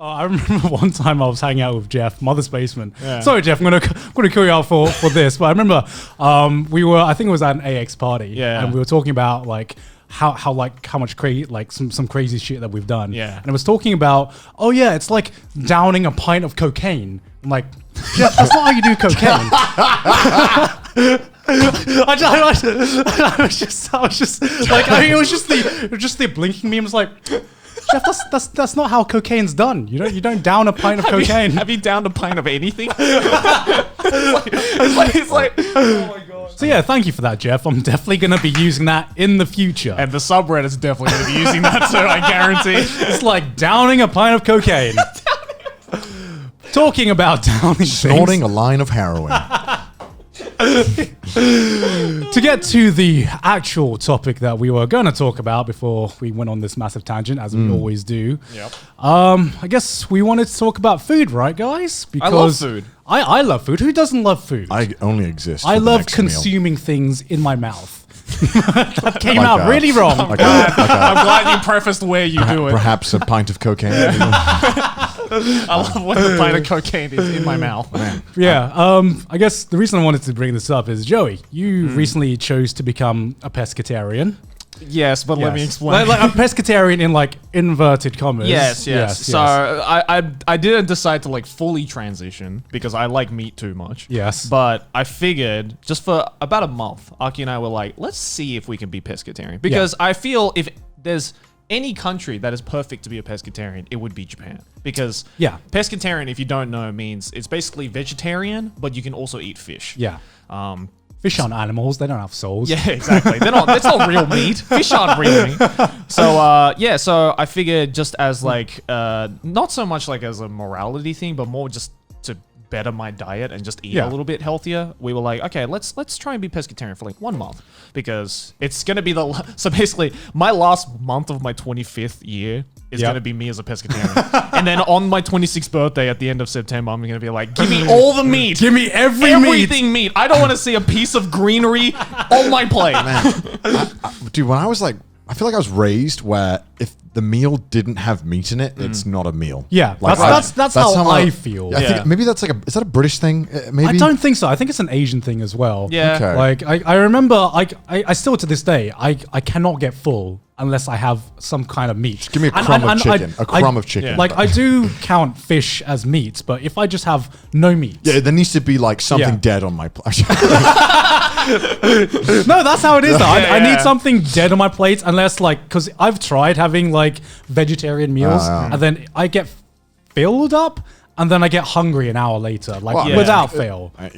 I remember one time I was hanging out with Jeff, Mother's Basement. Yeah. Sorry, Jeff, I'm gonna kill you out for this, but I remember I think it was at an AX party, and we were talking about like how much some crazy shit that we've done. Yeah. And it was talking about, oh yeah, it's like downing a pint of cocaine. I'm like, Jeff, that's not how you do cocaine. I was just like, it was just the blinking meme. Was like, Jeff, that's not how cocaine's done. You don't down a pint of cocaine. Have you downed a pint of anything? it's like, oh my god. So yeah, thank you for that, Jeff. I'm definitely gonna be using that in the future. And the subreddit's definitely gonna be using that too, I guarantee. It's like downing a pint of cocaine. Talking about downing Snorting things. a line of heroin. To get to the actual topic that we were going to talk about before we went on this massive tangent, as we always do. Yep. I guess we wanted to talk about food, right, guys? Because I love food. I love food. Who doesn't love food? I only exist. I for the love next consuming things in my mouth. That came Like out that. really wrong. I'm glad you prefaced where you do it. Perhaps a pint of cocaine. I love when the pint of cocaine is in my mouth. Man. Yeah, I guess the reason I wanted to bring this up is, Joey, you recently chose to become a pescatarian. Yes, but let me explain. Like a pescatarian in like inverted commas. Yes. So I didn't decide to like fully transition because I like meat too much. Yes. But I figured just for about a month, Aki and I were like, let's see if we can be pescatarian. Because I feel if there's any country that is perfect to be a pescatarian, it would be Japan. Because pescatarian, if you don't know, means it's basically vegetarian, but you can also eat fish. Yeah. Fish aren't animals; they don't have souls. Yeah, exactly. That's not real meat. Fish aren't real meat. So so I figured just as like not so much like as a morality thing, but more just to better my diet and just eat a little bit healthier. We were like, okay, let's try and be pescatarian for like 1 month because it's gonna be so basically my last month of my 25th year is going to be me as a pescatarian. And then on my 26th birthday at the end of September, I'm going to be like, give me all the meat. Give me everything meat. I don't want to see a piece of greenery on my plate. Man, dude, when I was like, I feel like I was raised where if the meal didn't have meat in it, it's not a meal. Yeah, like, that's how I feel. I think maybe that's like is that a British thing? Maybe I don't think so. I think it's an Asian thing as well. Yeah. Okay. Like I remember, I still to this day, I cannot get full unless I have some kind of meat. Give me a crumb of chicken. A crumb of chicken. Like I do count fish as meat, but if I just have no meat, there needs to be like something dead on my plate. No, that's how it is. I need something dead on my plate, unless like because I've tried having like vegetarian meals, and then I get filled up. And then I get hungry an hour later, like without fail. I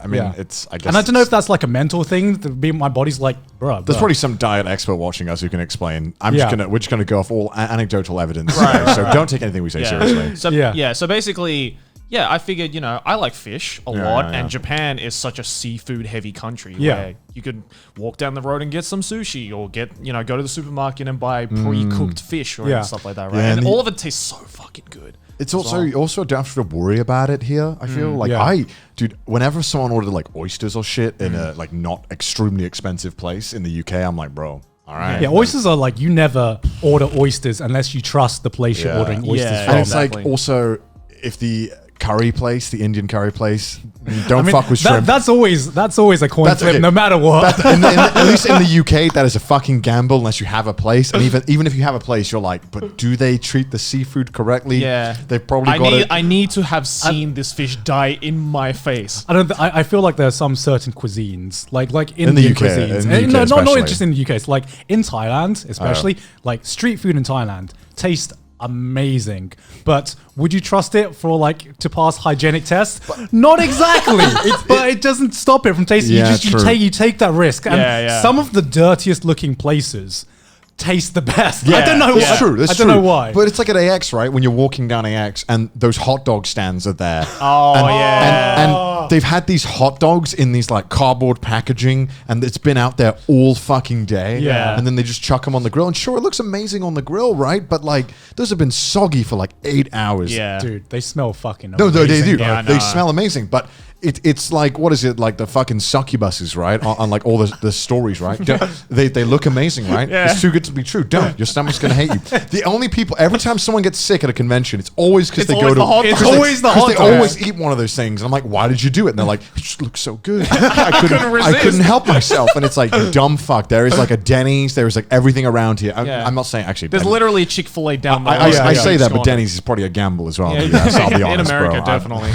mean, it's, I guess. And I don't know if that's like a mental thing. My body's like, bro. There's probably some diet expert watching us who can explain. We're just gonna go off all anecdotal evidence. Right. So don't take anything we say seriously. So so basically, I figured, I like fish a lot, and Japan is such a seafood heavy country where you could walk down the road and get some sushi or go to the supermarket and buy pre-cooked fish or stuff like that, right? And all of it tastes so fucking good. It's also, you also don't have to worry about it here, I feel. Like dude, whenever someone ordered like oysters or shit in a like not extremely expensive place in the UK, I'm like, bro, all right. Yeah, oysters are like, you never order oysters unless you trust the place you're ordering oysters from. And it's like also, if the curry place, the Indian curry place, don't fuck with shrimp. That's always a coin flip, no matter what. At least in the UK, that is a fucking gamble unless you have a place. And even if you have a place, you're like, but do they treat the seafood correctly? Yeah, they've probably got it. I need to have seen this fish die in my face. I feel like there are some certain cuisines, like Indian the UK, cuisines, not just in the UK. It's like in Thailand, especially like street food in Thailand tastes amazing, but would you trust it for like to pass hygienic tests? Not exactly. But it doesn't stop it from tasting. You take that risk, and some of the dirtiest looking places taste the best. I don't know. That's true. I don't know why. But it's like at AX, right? When you're walking down AX and those hot dog stands are there. And they've had these hot dogs in these like cardboard packaging, and it's been out there all fucking day. Yeah. And then they just chuck them on the grill, and sure, it looks amazing on the grill, right? But like those have been soggy for like 8 hours. Yeah, dude, they smell fucking amazing. No, they do. Yeah, They smell amazing, but it's like, what is it, like the fucking succubuses, right? On like all the stories, right? They look amazing, right? Yeah. It's too good to be true. Don't. Your stomach's gonna hate you. The only people, every time someone gets sick at a convention, it's always because they go to It's always the hot they dog. always eat one of those things, and I'm like, why did you do it? And they're like, it just looks so good. I couldn't help myself. And it's like, you dumb fuck. There is like a Denny's. There is like everything around here. I'm not saying actually. There's literally a Chick-fil-A down the road. I say that, but Denny's is probably a gamble as well. Yes, I'll be honest, in America, bro. definitely.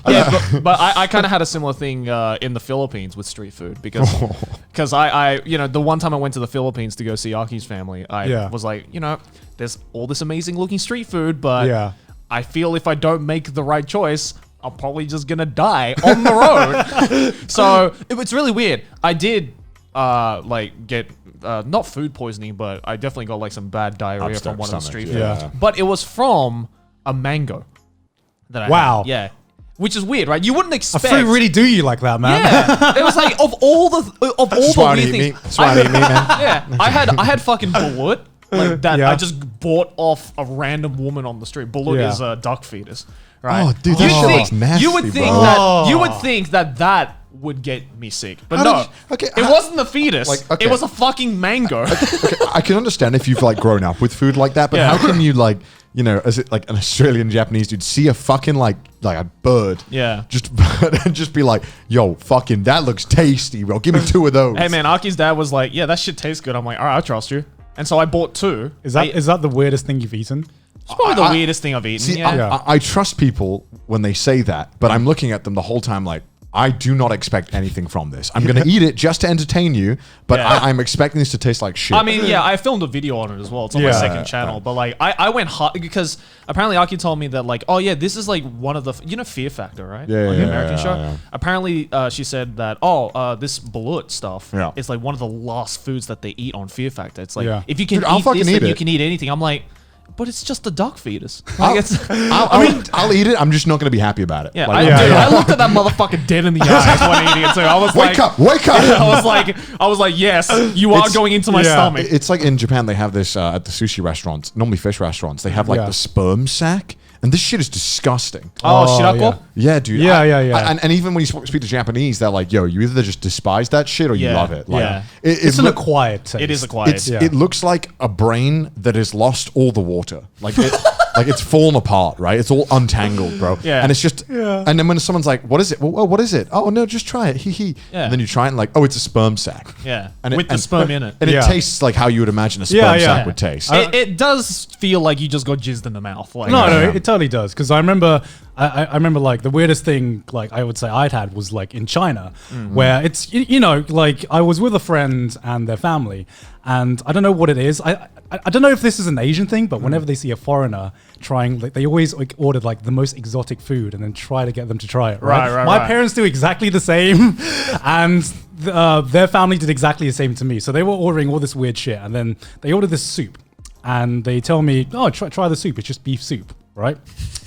Yeah, but I kind of had a similar thing in the Philippines with street food because I the one time I went to the Philippines to go see Aki's family, I was like, there's all this amazing looking street food, but I feel if I don't make the right choice, I'm probably just gonna die on the road. So it's really weird. I did get not food poisoning, but I definitely got like some bad diarrhea from one of the street food. Yeah. But it was from a mango that I had. Yeah. Which is weird, right? You wouldn't expect. Fruit really do you like that, man. Yeah, it was like of all the weird things. That's why I eat meat, man. Yeah, I had fucking balut like that. I just bought off a random woman on the street. Balut is a duck fetus, right? Oh, dude, that shit looks nasty, you would think bro. that you would think that would get me sick, but no. It wasn't the fetus. It was a fucking mango. Okay, I can understand if you've like grown up with food like that, but how can you like, as it like an Australian Japanese dude, see a fucking like a bird, just be like, yo, fucking that looks tasty, bro. Give me 2 of those. Hey man, Aki's dad was like, yeah, that shit tastes good. I'm like, all right, I trust you. And so I bought 2. Is that the weirdest thing you've eaten? It's probably the weirdest thing I've eaten. See, I trust people when they say that, but I'm looking at them the whole time like, I do not expect anything from this. I'm going to eat it just to entertain you, but I'm expecting this to taste like shit. I mean, I filmed a video on it as well. It's on my second channel. But like, I went hot because apparently Aki told me that like, oh yeah, this is like one of the, Fear Factor, right? Yeah, like the American show. Yeah. Apparently, she said that, this balut stuff is like one of the last foods that they eat on Fear Factor. It's like, if you can eat this, then you can eat anything. I'm like, but it's just a duck fetus. Like I'll eat it. I'm just not going to be happy about it. Yeah, I looked at that motherfucker dead in the eyes when eating it too. I was wake up. I was like, yes, you are going into my stomach. It's like in Japan, they have this at the sushi restaurants, normally fish restaurants. They have like the sperm sack. And this shit is disgusting. Oh, shirako? Yeah, dude. Yeah. And even when you speak to Japanese, they're like, yo, you either just despise that shit or you love it. Like, it's an acquired taste. It is acquired. It looks like a brain that has lost all the water. Like, like it's fallen apart, right? It's all untangled, bro. Yeah. And it's just, and then when someone's like, what is it? Well, what is it? Oh, no, just try it. Hee. Yeah. And then you try it and like, oh, it's a sperm sack. Yeah. And with the sperm in it. And it tastes like how you would imagine a sperm sack would taste. It does feel like you just got jizzed in the mouth. Like, no, it totally does. Because I remember like the weirdest thing like I would say I'd had was like in China, where it's like I was with a friend and their family, and I don't know what it is. I don't know if this is an Asian thing, but whenever they see a foreigner trying, like they always like order like the most exotic food and then try to get them to try it. Right. My parents do exactly the same, and their family did exactly the same to me. So they were ordering all this weird shit, and then they ordered this soup, and they tell me, "Oh, try the soup. It's just beef soup, right?"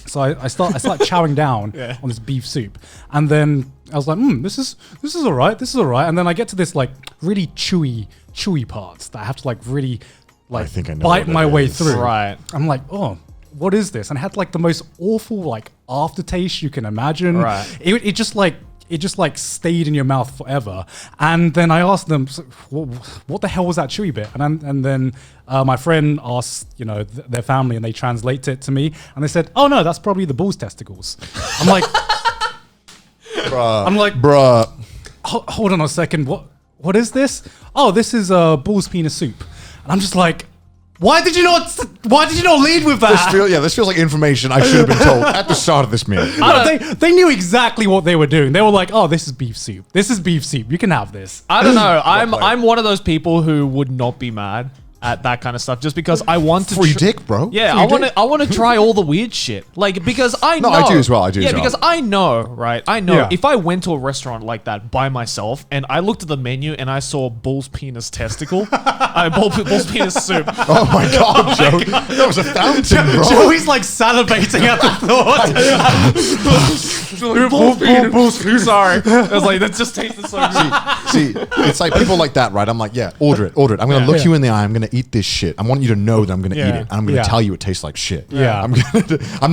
So I start chowing down on this beef soup, and then I was like, this is all right. This is all right. And then I get to this like really chewy parts that I have to like really like I think I know bite my way through. Right. I'm like, oh, what is this? And it had like the most awful like aftertaste you can imagine. Right. It just like stayed in your mouth forever. And then I asked them, what the hell was that chewy bit? And then my friend asked, their family, and they translate it to me, and they said, oh no, that's probably the bull's testicles. I'm like, bruh. Hold on a second. What is this? Oh, this is bull's penis soup. And I'm just like, why did you not lead with that? This feels like information I should have been told at the start of this meal. They knew exactly what they were doing. They were like, oh, this is beef soup. This is beef soup. You can have this. I don't know. I'm one of those people who would not be mad at that kind of stuff just because I want to free dick, bro. Yeah, I want to try all the weird shit. Like because I know. No, I do as well. Yeah, because I know, right? I know if I went to a restaurant like that by myself and I looked at the menu and I saw bull's penis testicle, bull's penis soup. Oh my god, Joe. That was a fountain, bro. Joey's like salivating at the thought. Bull's penis. Sorry. I was like, that just tasted so good. See, it's like people like that, right? I'm like, yeah, order it. I'm going to look you in the eye. I'm going to to eat this shit. I want you to know that I'm going to eat it. And I'm going to tell you it tastes like shit. Yeah. I'm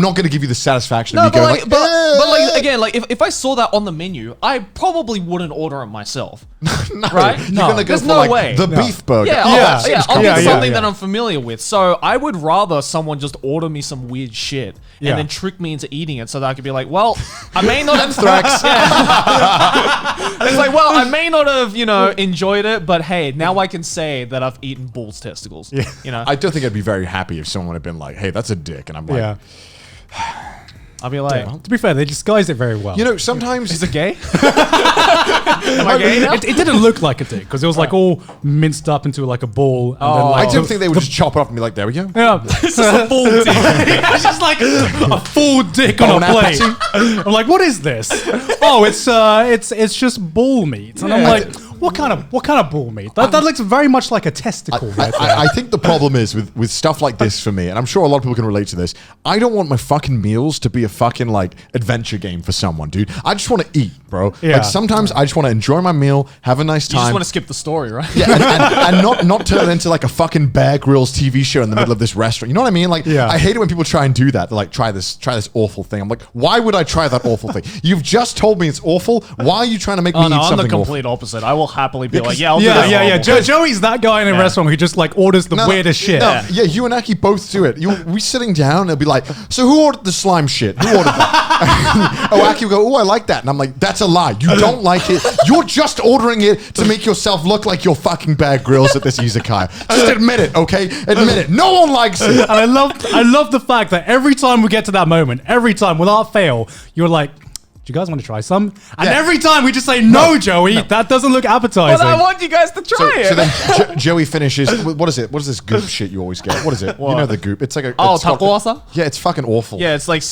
not going to give you the satisfaction of No, me going like, but like again, like if I saw that on the menu, I probably wouldn't order it myself. no, right? You're going to go There's for no like way. the beef burger. Yeah, I'll get something that I'm familiar with. So I would rather someone just order me some weird shit and then trick me into eating it so that I could be like, well, I may not have It's like, well, I may not have, enjoyed it, but hey, now I can say that I've eaten bull's testicles. Yeah. I don't think I'd be very happy if someone had been like, hey, that's a dick. And I'm like, I'll be like, to be fair, they disguised it very well. Sometimes is it gay? Am I gay now? It didn't look like a dick because it was like all minced up into like a ball. And then, like, I don't think they would just chop it off and be like, there we go. Yeah, it's just a full dick. It's just like a full dick on a plate. I'm like, what is this? Oh, it's just bull meat, and I'm like, what kind of bull meat? That looks very much like a testicle. I think the problem is with stuff like this for me, and I'm sure a lot of people can relate to this. I don't want my fucking meals to be a fucking like adventure game for someone, dude. I just want to eat, bro. Yeah. Like sometimes I just want to enjoy my meal, have a nice time. You just want to skip the story, right? Yeah, and not turn it into like a fucking Bear Grylls TV show in the middle of this restaurant. You know what I mean? Like, I hate it when people try and do that. They're like, try this awful thing. I'm like, why would I try that awful thing? You've just told me it's awful. Why are you trying to make me eat something I'm the awful? complete opposite. I will happily be like, I'll do that. Joey's that guy in a restaurant who just like orders the weirdest shit. You and Aki both do it. We sitting down, they'll be like, so who ordered the slime shit? Who ordered that? Aki will go, oh, I like that. And I'm like, that's a lie. You don't like it. You're just ordering it to make yourself look like you're fucking Bear Grylls at this izakaya. Just admit it, okay? Admit it. No one likes it. And I love the fact that every time we get to that moment, every time without fail, you're like, do you guys want to try some? And every time we just say, no, Joey, that doesn't look appetizing. But I want you guys to try it. So then Joey finishes, what is it? What is this goop shit you always get? What is it? You know the goop. It's like a... takoasa? Yeah, it's fucking awful. Yeah, it's like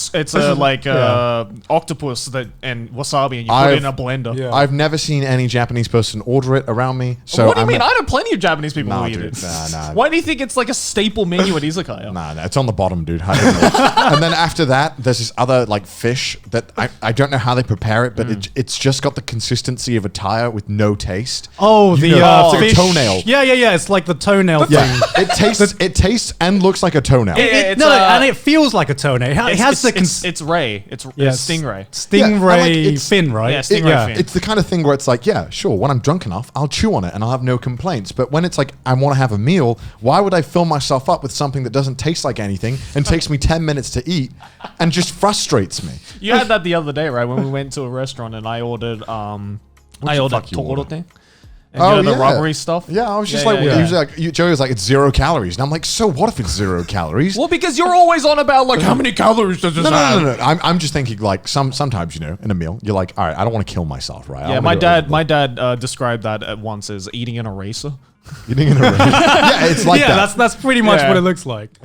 octopus and wasabi and you put it in a blender. Yeah. I've never seen any Japanese person order it around me. So what do you mean? I know plenty of Japanese people who eat dude, it. Nah. Why do you think it's like a staple menu at izakaya? Nah, it's on the bottom, dude. I don't know. And then after that, there's this other like fish that I don't know how they prepare it, but it's just got the consistency of a tire with no taste. Oh, it's like a toenail. Yeah. It's like the toenail thing. It tastes and looks like a toenail. And it feels like a toenail. It has it's ray. It's stingray. Stingray fin, right? Yeah, stingray fin. It's the kind of thing where it's like, yeah, sure, when I'm drunk enough, I'll chew on it and I'll have no complaints. But when it's like, I want to have a meal, why would I fill myself up with something that doesn't taste like anything and takes me 10 minutes to eat and just frustrates me? You had that the other day, right? When we went to a restaurant and I ordered togorote. And the rubbery stuff. Yeah, I was just usually Joey was like, it's 0 calories. And I'm like, so what if it's 0 calories? Well, because you're always on about like, how many calories does this have? No. I'm just thinking like sometimes, in a meal, you're like, all right, I don't want to kill myself, right? Yeah, my dad described that at once as eating an eraser. Eating an eraser. Yeah, it's like that. That's pretty much what it looks like.